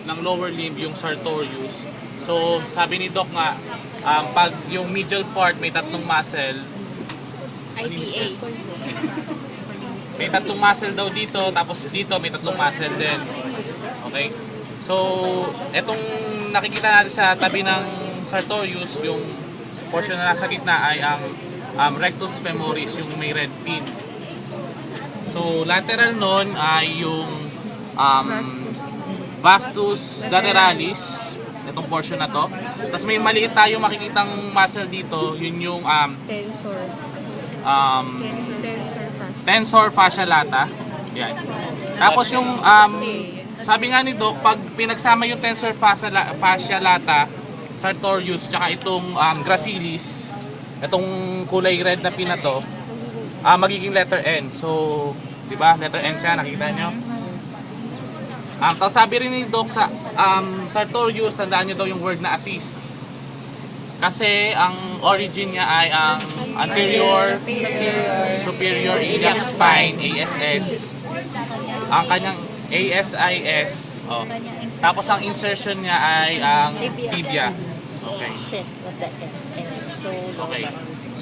ng lower limb, yung sartorius. So, sabi ni Doc nga, pag yung medial part may tatlong muscle, IPA. may tatlong muscle daw dito, tapos dito may tatlong muscle din. Okay? So, etong nakikita natin sa tabi ng sartorius, yung portion na nasa gitna ay ang rectus femoris, yung may red pin. So, lateral nun ay yung vastus lateralis, itong portion na to. Tapos may maliit tayo makikitang muscle dito, yun yung Tensor. tensor fascia lata. Yan. Tapos yung sabi nga ni Doc, pag pinagsama yung tensor fascia lata, sartorius, tsaka itong gracilis, itong kulay red na pin na to, magiging letter N. So, di ba? Letter N siya, nakita nyo? Tapos sabi rin ni Doc sa sartorius, tandaan nyo daw yung word na assist. Kasi ang origin niya ay ang anterior superior iliac spine, ASS. Ang kanyang ASIS. Oh. Tapos ang insertion niya ay ang tibia. Okay. Shit, what the F? And so low. Okay.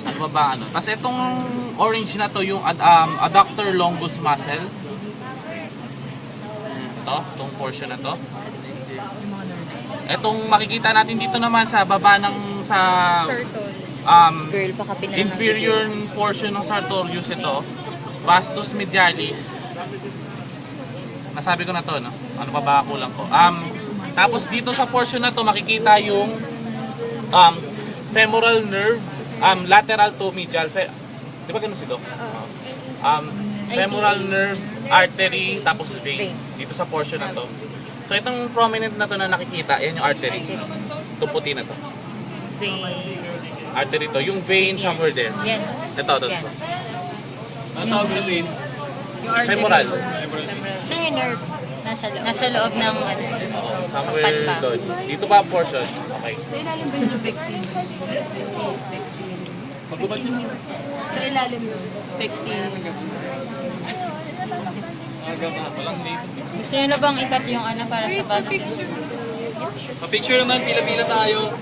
Ano ba ba ano? Tapos itong orange na to yung adductor longus muscle. Itong portion na to. Itong makikita natin dito naman sa baba ng Girl, baka pinanang inferior portion ng sartorius ito, vastus medialis. Nasabi ko na to, no? Ano pa ba kulang ko? Tapos dito sa portion na to makikita yung femoral nerve, lateral to medial. Di ba ganun si Doc? Femoral nerve, artery, tapos vein. Dito sa portion na to. So itong prominent na to na nakikita, yan yung artery. Itong puti na to. Vein. Artery to. Yung vein somewhere there. Yan. Ito. Yan. Ano tawag sa vein? Yung artery. Femoral. So yung nerve, nasa loob ng ano. Somewhere Pagpa. doon. Dito pa portion. Okay. Sa ilalim ba yung pectin? Pectin. Sa ilalim yun. Pectin. Gusto nyo na bang ikat yung ano para sa basa? Picture. Pa-picture naman, pila-pila tayo.